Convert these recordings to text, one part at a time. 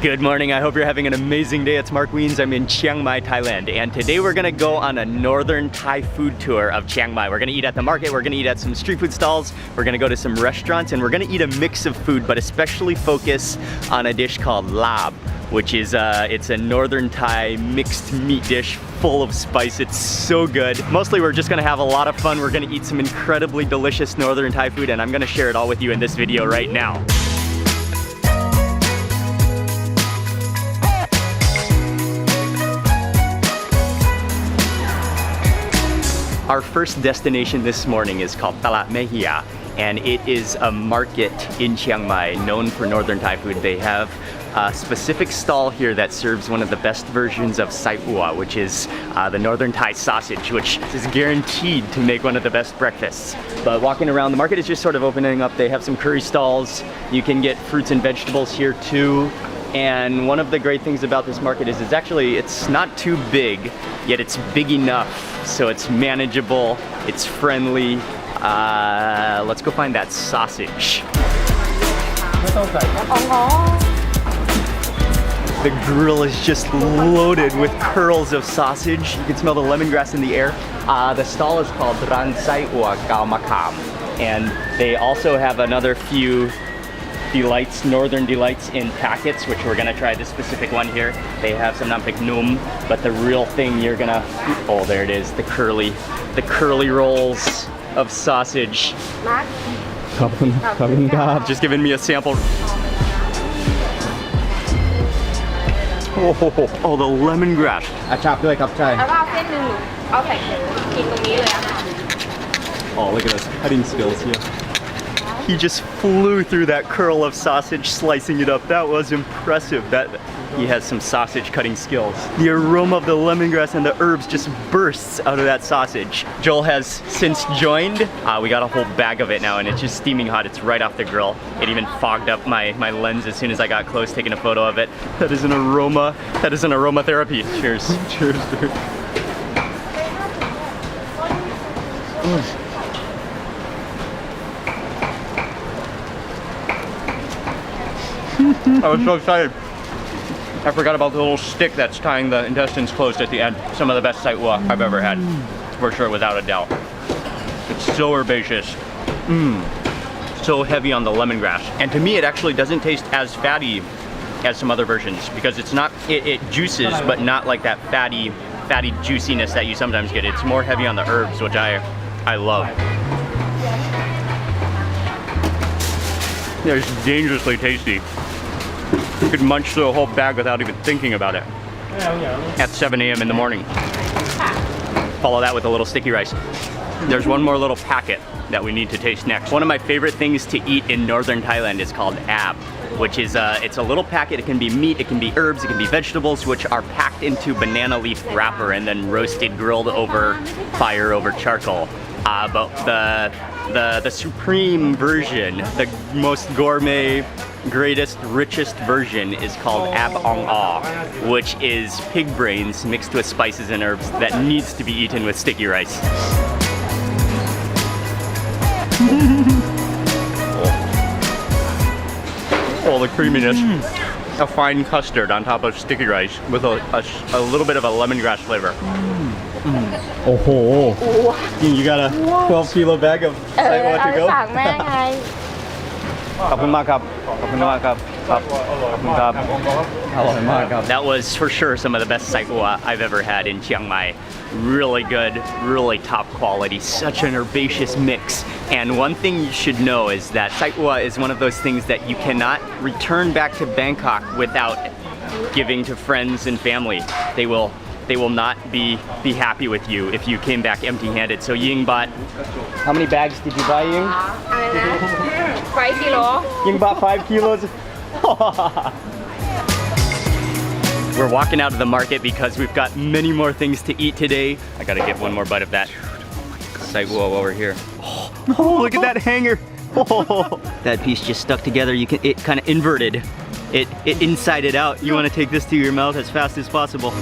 Good morning, I hope you're having an amazing day. It's Mark Wiens, I'm in Chiang Mai, Thailand. And today we're gonna go on a northern Thai food tour of Chiang Mai. We're gonna eat at the market, we're gonna eat at some street food stalls, we're gonna go to some restaurants, and we're gonna eat a mix of food, but especially focus on a dish called lab, which is it's a northern Thai mixed meat dish full of spice. It's so good. Mostly we're just gonna have a lot of fun. We're gonna eat some incredibly delicious northern Thai food, and I'm gonna share it all with you in this video right now. Our first destination this morning is called Talat Mehia, and it is a market in Chiang Mai known for northern Thai food. They have a specific stall here that serves one of the best versions of sai ua, which is the northern Thai sausage, which is guaranteed to make one of the best breakfasts. But walking around, the market is just sort of opening up. They have some curry stalls. You can get fruits and vegetables here too. And one of the great things about this market is it's not too big, yet it's big enough so it's manageable, it's friendly. Let's go find that sausage. The grill is just loaded with curls of sausage. You can smell the lemongrass in the air. The stall is called Ran Sai Ua Gao Makam, and they also have another few delights, northern delights in packets, which we're gonna try this specific one here. They have some nampik num, but the real thing you're gonna, oh, there it is, the curly rolls of sausage. Just giving me a sample. Oh, the lemongrass. Oh, look at those cutting skills here. He just flew through that curl of sausage, slicing it up. That was impressive. He has some sausage cutting skills. The aroma of the lemongrass and the herbs just bursts out of that sausage. Joel has since joined. We got a whole bag of it now, and it's just steaming hot. It's right off the grill. It even fogged up my lens as soon as I got close taking a photo of it. That is an aroma. That is an aromatherapy. Cheers. Cheers, dude. I was so excited. I forgot about the little stick that's tying the intestines closed at the end. Some of the best sai ua I've ever had, for sure, without a doubt. It's so herbaceous. So heavy on the lemongrass. And to me, it actually doesn't taste as fatty as some other versions, because it's not, it juices, but not like that fatty juiciness that you sometimes get. It's more heavy on the herbs, which I love. Yeah, it's dangerously tasty. You could munch through a whole bag without even thinking about it. At 7 a.m. in the morning. Follow that with a little sticky rice. There's one more little packet that we need to taste next. One of my favorite things to eat in northern Thailand is called ab, which is it's a little packet. It can be meat, it can be herbs, it can be vegetables, which are packed into banana leaf wrapper and then roasted, grilled over fire, over charcoal. But the supreme version, the most gourmet, greatest, richest version is called ab ong ah, which is pig brains mixed with spices and herbs that needs to be eaten with sticky rice. Oh, the creaminess. A fine custard on top of sticky rice with a little bit of a lemongrass flavor. Oh, you got a 12 kilo bag of sai ua to go? That was for sure some of the best sai ua I've ever had in Chiang Mai. Really good, really top quality, such an herbaceous mix. And one thing you should know is that sai ua is one of those things that you cannot return back to Bangkok without giving to friends and family. They will not be happy with you if you came back empty-handed. So Ying bought, how many bags did you buy, Ying? 5 kilos. Ying bought 5 kilos. We're walking out of the market because we've got many more things to eat today. I gotta get one more bite of that sai ua over here. Oh, look at that hanger. Oh, that piece just stuck together. It kind of inverted. It inside it out. You want to take this to your mouth as fast as possible.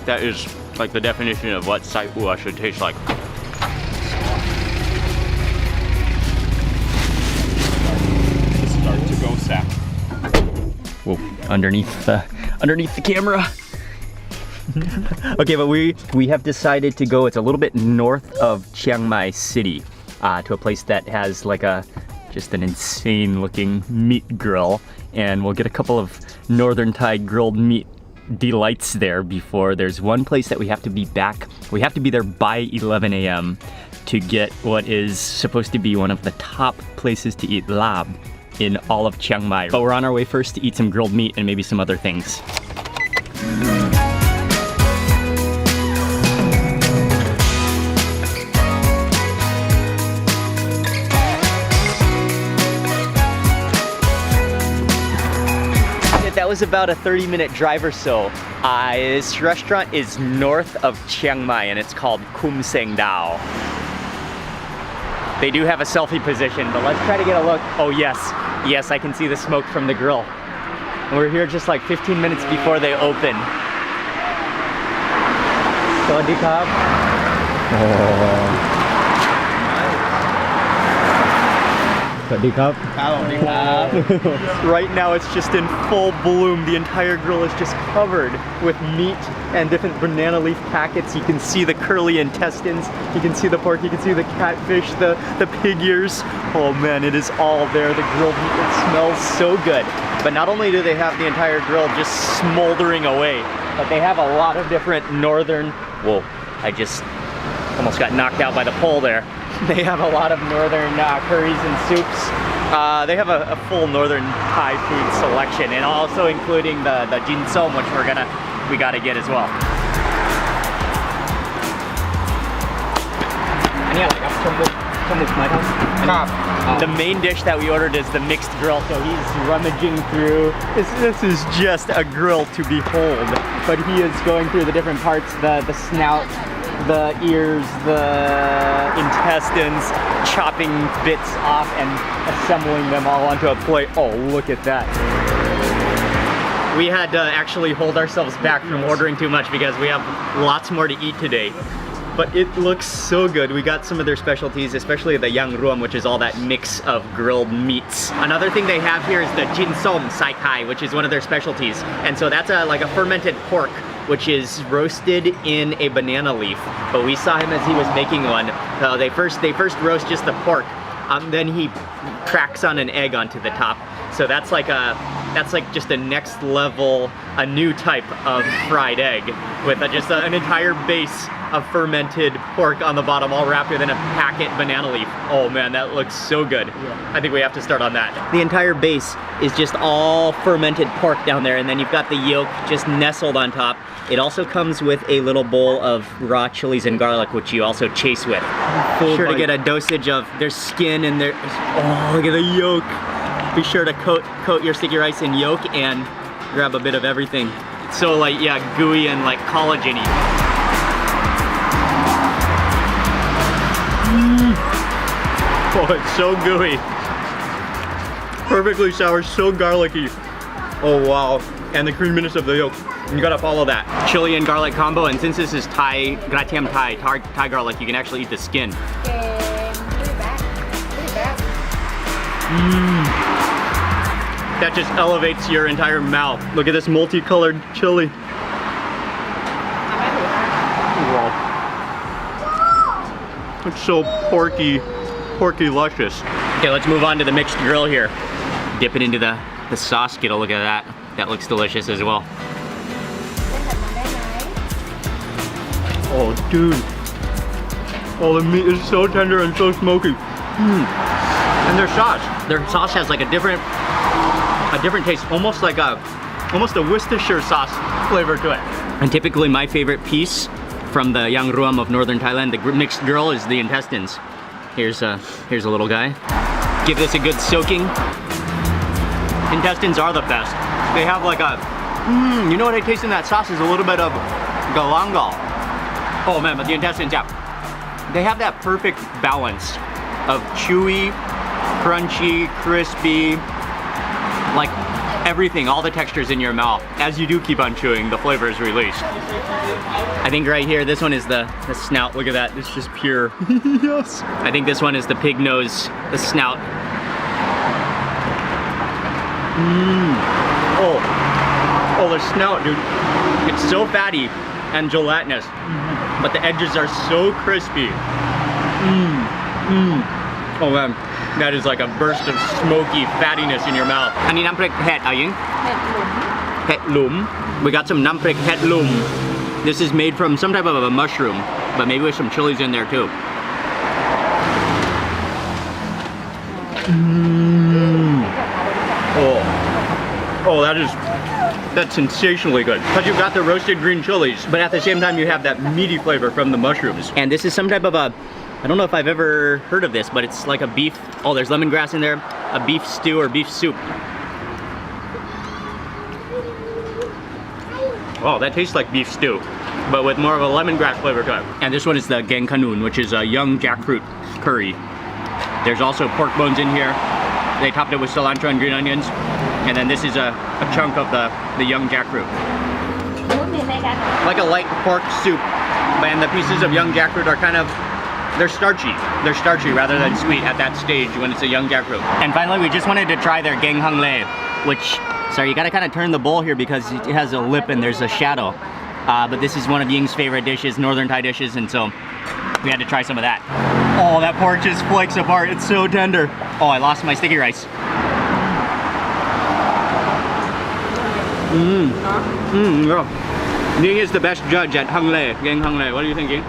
That is like the definition of what sai ua should taste like. underneath the camera. Okay, but we have decided to go. It's a little bit north of Chiang Mai City, to a place that has like just an insane looking meat grill, and we'll get a couple of northern Thai grilled meat delights there before. There's one place that we have to be there by 11 a.m. to get what is supposed to be one of the top places to eat lab in all of Chiang Mai. But we're on our way first to eat some grilled meat and maybe some other things. That was about a 30-minute drive or so. This restaurant is north of Chiang Mai and it's called Kum Seng Dao. They do have a selfie position, but let's try to get a look. Oh yes, yes, I can see the smoke from the grill. And we're here just like 15 minutes before they open. Sawadee krab. Right now it's just in full bloom. The entire grill is just covered with meat and different banana leaf packets. You can see the curly intestines, you can see the pork, you can see the catfish, the pig ears. Oh man, it is all there. The grilled meat, it smells so good. But not only do they have the entire grill just smoldering away, but they have a lot of different northern, whoa, I just almost got knocked out by the pole there. They have a lot of northern curries and soups. They have a full northern Thai food selection, and also including the jin som, which we gotta get as well. The main dish that we ordered is the mixed grill, so he's rummaging through. This is just a grill to behold, but he is going through the different parts, the snout, the ears, the intestines, chopping bits off and assembling them all onto a plate. Oh, look at that. We had to actually hold ourselves back from ordering too much because we have lots more to eat today. But it looks so good. We got some of their specialties, especially the yang ruam, which is all that mix of grilled meats. Another thing they have here is the jin som sai kai, which is one of their specialties. And so that's like a fermented pork, which is roasted in a banana leaf. But we saw him as he was making one. They first roast just the pork, then he cracks on an egg onto the top. So that's like just a next level, a new type of fried egg with just an entire base of fermented pork on the bottom, all wrapped within a packet banana leaf. Oh man, that looks so good. Yeah. I think we have to start on that. The entire base is just all fermented pork down there, and then you've got the yolk just nestled on top. It also comes with a little bowl of raw chilies and garlic, which you also chase with. Be sure to get a dosage of their skin and their, oh, look at the yolk. Be sure to coat your sticky rice in yolk and grab a bit of everything. It's so like, yeah, gooey and like collagen-y. Oh, it's so gooey. Perfectly sour, so garlicky. Oh wow, and the creaminess of the yolk. You gotta follow that. Chili and garlic combo, and since this is Thai, gratiam Thai garlic, you can actually eat the skin. That just elevates your entire mouth. Look at this multicolored chili. Wow. It's so porky luscious. Okay, let's move on to the mixed grill here. Dip it into the sauce, get a look at that. That looks delicious as well. Oh, dude. Oh, the meat is so tender and so smoky. And their sauce has like a different taste, almost a Worcestershire sauce flavor to it. And typically my favorite piece from the yang ruam of northern Thailand, the mixed grill, is the intestines. Here's a little guy. Give this a good soaking. Intestines are the best. They have like a, you know what I taste in that sauce is a little bit of galangal. Oh man, but the intestines, yeah. They have that perfect balance of chewy, crunchy, crispy, like everything, all the textures in your mouth. As you do keep on chewing, the flavor is released. I think right here, this one is the snout. Look at that, it's just pure. Yes. I think this one is the pig nose, the snout. Oh, Oh, the snout, dude. It's so fatty and gelatinous, but the edges are so crispy. Oh man, that is like a burst of smoky fattiness in your mouth. อันนี้น้ำพริกเห็ดเอายิง เห็ดหลุม We got some น้ำพริกเห็ดหลุม. This is made from some type of a mushroom, but maybe with some chilies in there too. Oh, that's sensationally good. Because you've got the roasted green chilies, but at the same time you have that meaty flavor from the mushrooms. And this is some type of a, I don't know if I've ever heard of this, but it's like a beef, oh, there's lemongrass in there, a beef stew or beef soup. Oh, that tastes like beef stew, but with more of a lemongrass flavor to it. And this one is the gang kanun, which is a young jackfruit curry. There's also pork bones in here. They topped it with cilantro and green onions. And then this is a chunk of the young jackfruit. Like a light pork soup, and the pieces of young jackfruit are kind of, they're starchy. They're starchy rather than sweet at that stage when it's a young jackfruit. And finally, we just wanted to try their gang hang le, which, sorry, you gotta kind of turn the bowl here because it has a lip and there's a shadow. But this is one of Ying's favorite dishes, northern Thai dishes, and so we had to try some of that. Oh, that pork just flakes apart. It's so tender. Oh, I lost my sticky rice. Ying is the best judge at hang le, gang hang le. What are you thinking?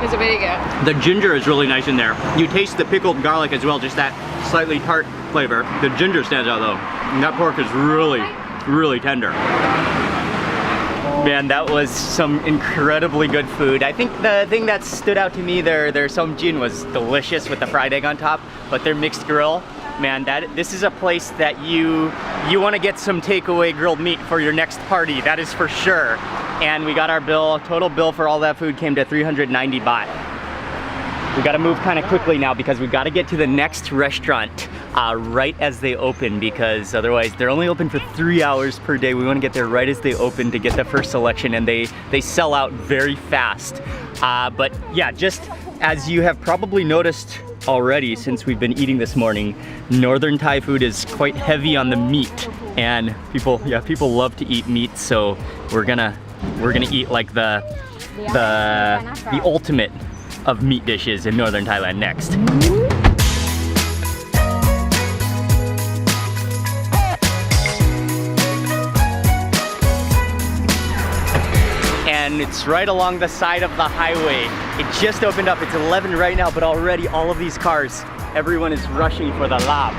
It's very good. The ginger is really nice in there. You taste the pickled garlic as well, just that slightly tart flavor. The ginger stands out though. And that pork is really, really tender. Man, that was some incredibly good food. I think the thing that stood out to me, their somjin was delicious with the fried egg on top, but their mixed grill, man, this is a place that you want to get some takeaway grilled meat for your next party, that is for sure. And we got our bill, total bill for all that food came to 390 baht. We gotta move kind of quickly now because we gotta get to the next restaurant right as they open, because otherwise they're only open for 3 hours per day. We want to get there right as they open to get the first selection, and they sell out very fast. But yeah, just as you have probably noticed already since we've been eating this morning, northern Thai food is quite heavy on the meat, and people love to eat meat, so we're gonna eat like the ultimate of meat dishes in northern Thailand next. And it's right along the side of the highway. It just opened up, it's 11 right now, but already all of these cars, everyone is rushing for the lab.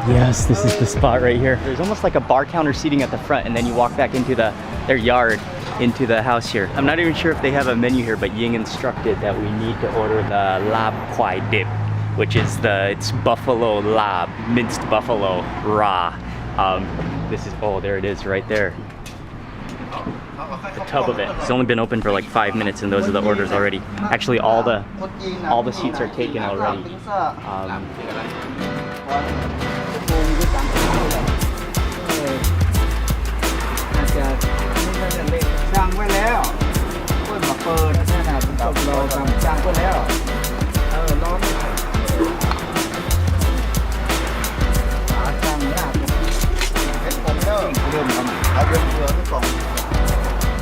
Yes, this is the spot right here. There's almost like a bar counter seating at the front, and then you walk back into their yard, into the house here. I'm not even sure if they have a menu here, but Ying instructed that we need to order the lab kwai dip, which is it's buffalo lab, minced buffalo raw. This is, oh, there it is right there. The tub of it. It's only been open for like 5 minutes, and those are the orders already. Actually, all the seats are taken already.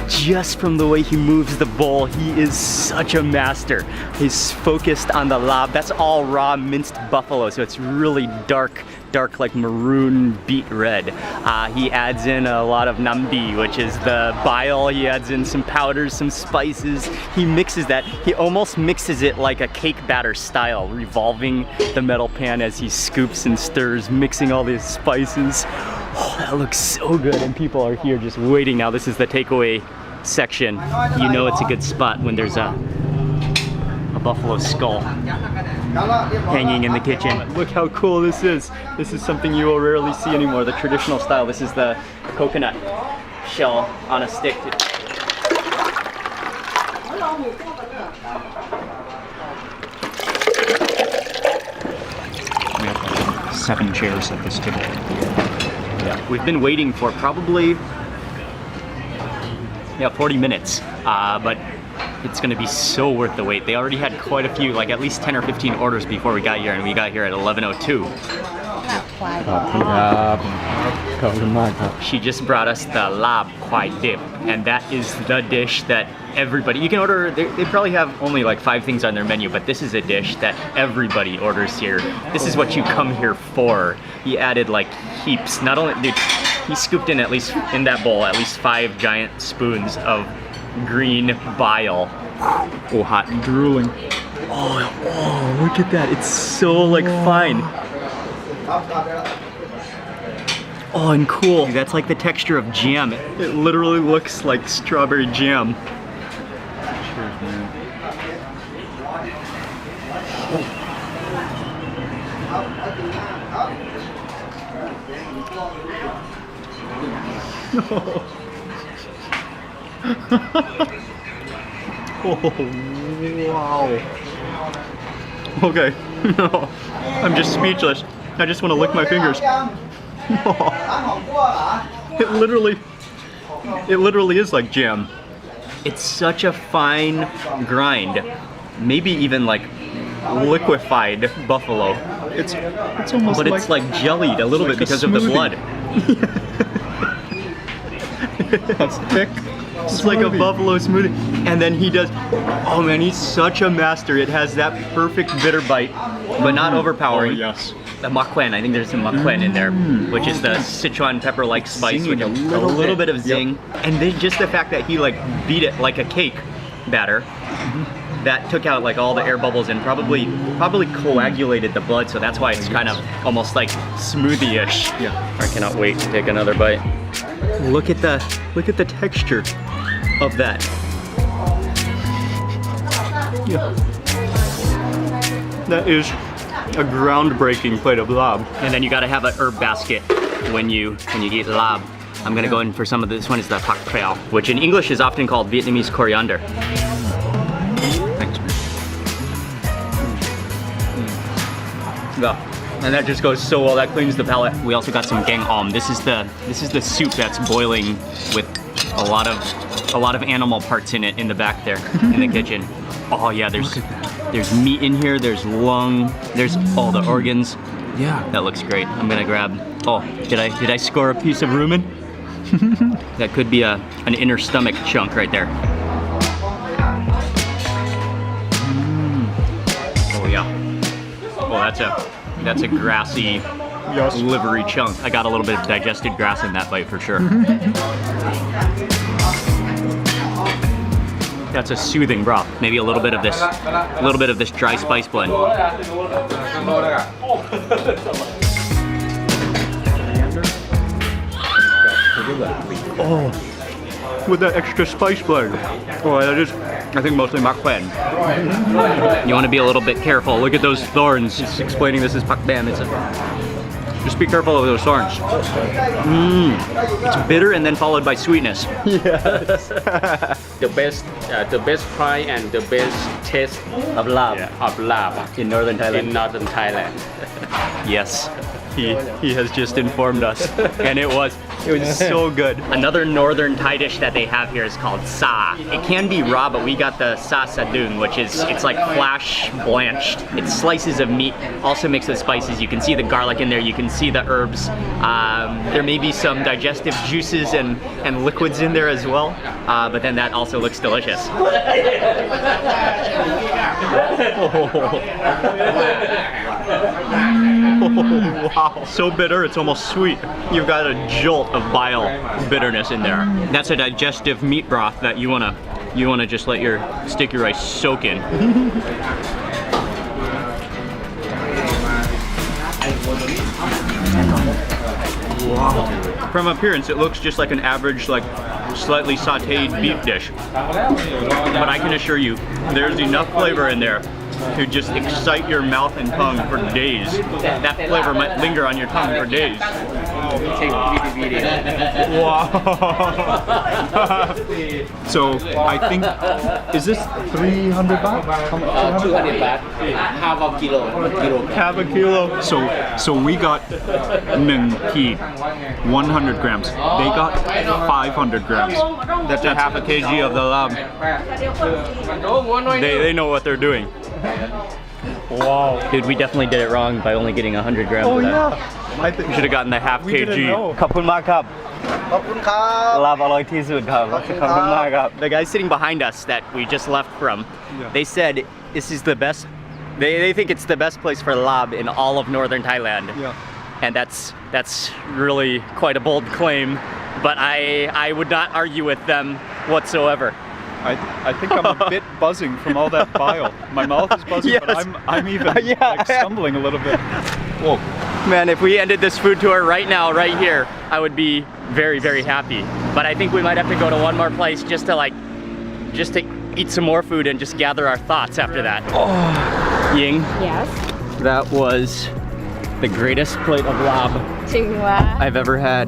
Just from the way he moves the bowl, he is such a master. He's focused on the lab. That's all raw minced buffalo, so it's really dark like maroon beet red. He adds in a lot of nambi, which is the bile. He adds in some powders, some spices. He mixes that. He almost mixes it like a cake batter style, revolving the metal pan as he scoops and stirs, mixing all these spices. Oh, that looks so good, and people are here just waiting now. This is the takeaway section. You know it's a good spot when there's a buffalo skull hanging in the kitchen. Look how cool this is. This is something you will rarely see anymore, the traditional style. This is the coconut shell on a stick. We have 7 chairs at this table. Yeah, we've been waiting for probably 40 minutes, but it's gonna be so worth the wait. They already had quite a few, like at least 10 or 15 orders before we got here, and we got here at 11:02. She just brought us the lab kwai dip, and that is the dish that everybody, you can order, they probably have only like 5 things on their menu, but this is a dish that everybody orders here. This is what you come here for. He added like heaps, not only, dude, he scooped in at least, in that bowl, at least 5 giant spoons of green bile. Oh, hot and drooling. Oh, look at that. It's so like fine. Oh, and cool. That's like the texture of jam. It literally looks like strawberry jam. Cheers, man. Oh, wow. Okay, no, I'm just speechless. I just want to lick my fingers. It literally is like jam. It's such a fine grind, maybe even like liquefied buffalo. It's almost, but it's like jellied a little bit because of the blood. It's thick. It's like a buffalo smoothie. And then he does, oh man, he's such a master. It has that perfect bitter bite, but not overpowering. Oh, yes. The mukbang, I think there's some mukbang in there, which is the Sichuan pepper-like spice with a little bit of zing. Yep. And then just the fact that he like beat it like a cake batter, that took out like all the air bubbles and probably coagulated the blood, so that's why it's kind of almost like smoothie-ish. Yeah. I cannot wait to take another bite. Look at the texture of that. Yeah. That is a groundbreaking plate of lab. And then you gotta have an herb basket when you eat lab. I'm gonna go in for some of this one is the pak preo, which in English is often called Vietnamese coriander. Thanks, man. Yeah. And that just goes so well. That cleans the palate. We also got some gang om. This is the soup that's boiling with a lot of animal parts in it in the back there in the kitchen. Oh yeah, there's meat in here. There's lung. There's all the organs. Yeah, that looks great. I'm gonna grab. Oh, did I score a piece of rumen? That could be an inner stomach chunk right there. Oh yeah. Oh, that's a grassy, livery chunk. I got a little bit of digested grass in that bite for sure. That's a soothing broth. Maybe a little bit of this dry spice blend. Oh, with that extra spice blend. Oh, that is, I think, mostly mukbang. You want to be a little bit careful. Look at those thorns. It's explaining this is mukbang. Just be careful of those thorns. It's bitter and then followed by sweetness. Yes. The best price and the best taste Of lab. of lab In northern Thailand. in northern Thailand. Yes. He has just informed us, and it was so good. Another northern Thai dish that they have here is called sa. It can be raw, but we got the sa sadung, which is, it's like flash blanched. It's slices of meat, also mixed with spices. You can see the garlic in there, you can see the herbs. There may be some digestive juices and liquids in there as well, but then that also looks delicious. Wow, so bitter it's almost sweet. You've got a jolt of bile bitterness in there. That's a digestive meat broth that you wanna just let your sticky rice soak in. Wow. From appearance, it looks just like an average, like slightly sauteed beef dish. But I can assure you, there's enough flavor in there to just excite your mouth and tongue for days. That flavor might linger on your tongue for days. Wow. So I think, is this 300 baht? 200 baht, half a kilo. Half a kilo. So we got Nung Ki, 100 grams. They got 500 grams. That's a half a kg of the lamb. They know what they're doing. Wow. Dude, we definitely did it wrong by only getting 100 grams Oh of that. yeah. I think We should have gotten the half We didn't kg. know. ขอบคุณมากครับ ขอบคุณครับ ลาบอร่อยที่สุดครับ ขอบคุณครับ ขอบคุณมากครับ The guy sitting behind us that we just left from, Yeah. they said this is the best, they think it's the best place for lab in all of northern Thailand. Yeah. And that's really quite a bold claim, but I would not argue with them whatsoever. I think I'm a bit buzzing from all that bile. My mouth is buzzing, but Yes. I'm even Yeah. like stumbling a little bit. Whoa. Man, if we ended this food tour right now, right here, I would be very, very happy. But I think we might have to go to one more place just to eat some more food and just gather our thoughts after that. Oh, Ying, Yes. that was the greatest plate of lab จริงวะ I've ever had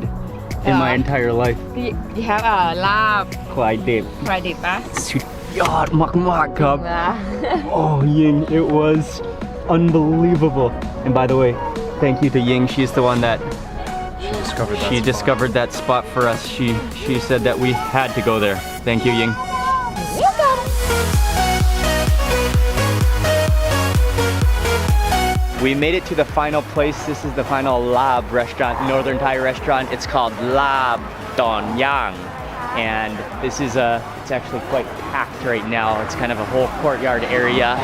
in my entire life. You have a ลาบ Clyde Dip. ใครดิบปะ สุดยอดมากๆครับ วะ Oh, Ying, it was unbelievable. And by the way, thank you to Ying. She's the one that she discovered that spot for us. She said that we had to go there. Thank you, Ying. We made it to the final place. This is the final Lab restaurant, Northern Thai restaurant. It's called Lab Don Yang. And this is it's actually quite packed right now. It's kind of a whole courtyard area.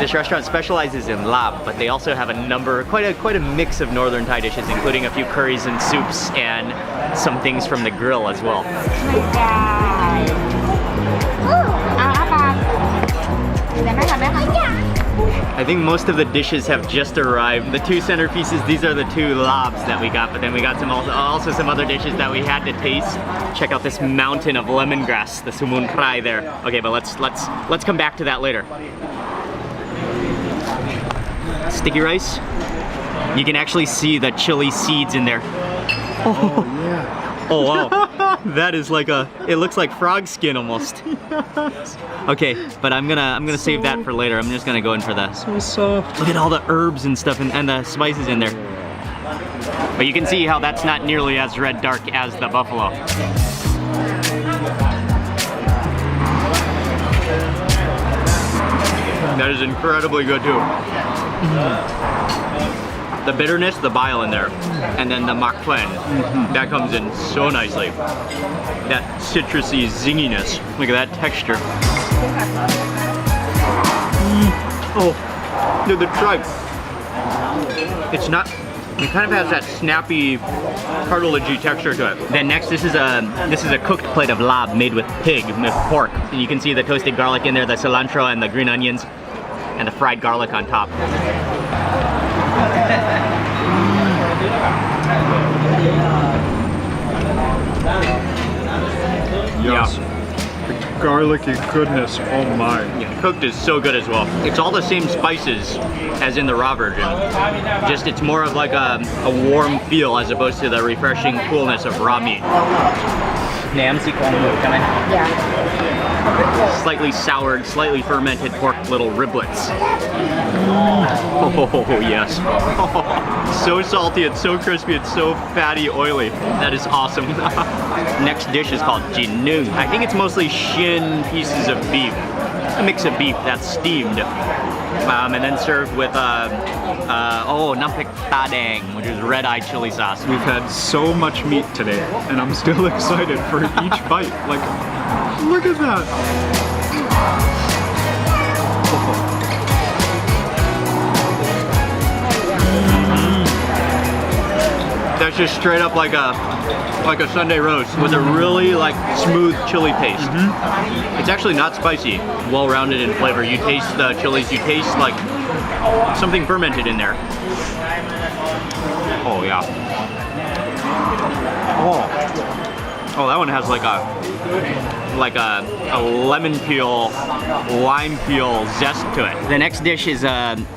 This restaurant specializes in lab, but they also have a number, quite a mix of Northern Thai dishes, including a few curries and soups and some things from the grill as well. ไม่ได้อาปากแต่ไม่ทำไม่ทำ I think most of the dishes have just arrived. The two centerpieces, these are the two labs that we got, but then we got also some other dishes that we had to taste. Check out this mountain of lemongrass, the sumun prai there. Okay, but let's come back to that later. Sticky rice. You can actually see the chili seeds in there. Oh yeah. Oh wow. That is like it looks like frog skin almost. Okay, but I'm gonna save that for later. I'm just gonna go in for that. So soft. Look at all the herbs and stuff and the spices in there. But you can see how that's not nearly as red dark as the buffalo. That is incredibly good too. The bitterness, the bile in there, and then the mak tuen, that comes in so nicely. That citrusy zinginess. Look at that texture. Oh, dude, the tripe. It's not. It kind of has that snappy, cartilagey texture to it. Then next, this is a cooked plate of lab made with pig, with pork, and you can see the toasted garlic in there, the cilantro and the green onions, and the fried garlic on top. Yes. The garlicky goodness. Oh my. Yeah, cooked is so good as well. It's all the same spices as in the raw version. Just it's more of like a warm feel as opposed to the refreshing coolness of raw meat. Nam si kong mu, come in. Yeah. Slightly soured, slightly fermented pork little riblets. Oh yes. So salty, it's so crispy, it's so fatty, oily. That is awesome. Next dish is called jinung. I think it's mostly shin pieces of beef. A mix of beef that's steamed. And then served with nampik ta dang, which is red-eye chili sauce. We've had so much meat today, and I'm still excited for each bite. Like, look at that. That's just straight up like a Sunday roast with a really like smooth chili paste. It's actually not spicy, well-rounded in flavor. You taste the chilies, you taste like something fermented in there. Oh yeah. Oh, that one has like a lemon peel, lime peel zest to it. The next dish is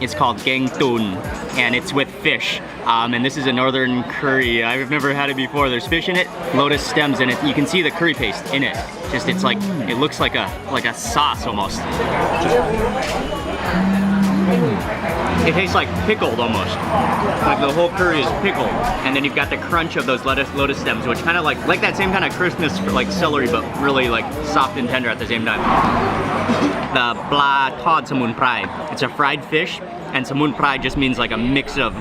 it's called Geng Tun, and it's with fish. And this is a northern curry. I've never had it before. There's fish in it, lotus stems in it. You can see the curry paste in it. Just it's like it looks like a sauce almost. It tastes like pickled almost. Like the whole curry is pickled. And then you've got the crunch of those lotus stems, which kind of like that same kind of crispness for like celery, but really like soft and tender at the same time. the pla tod samun prai. It's a fried fish, and samun prai just means like a mix of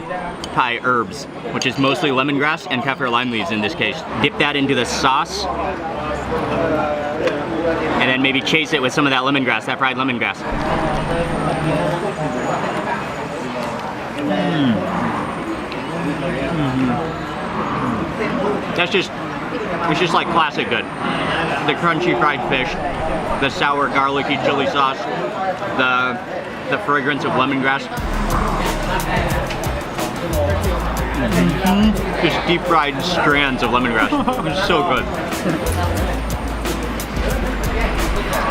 Thai herbs, which is mostly lemongrass and kaffir lime leaves in this case. Dip that into the sauce, and then maybe chase it with some of that lemongrass, that fried lemongrass. It's just like classic good. The crunchy fried fish, the sour garlicky chili sauce, the fragrance of lemongrass. Just deep fried strands of lemongrass. It's so good.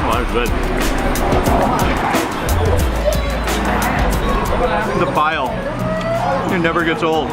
Oh, that's good. The bile, it never gets old.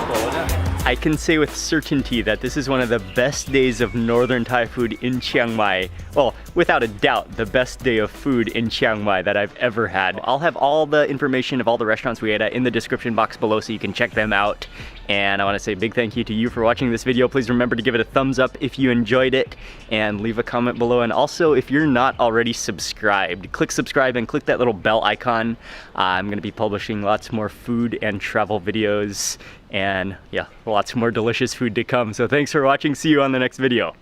I can say with certainty that this is one of the best days of northern Thai food in Chiang Mai. Well, without a doubt, the best day of food in Chiang Mai that I've ever had. I'll have all the information of all the restaurants we ate at in the description box below so you can check them out. And I want to say a big thank you to you for watching this video. Please remember to give it a thumbs up if you enjoyed it and leave a comment below. And also, if you're not already subscribed, click subscribe and click that little bell icon. I'm going to be publishing lots more food and travel videos and yeah, lots more delicious food to come. So thanks for watching. See you on the next video.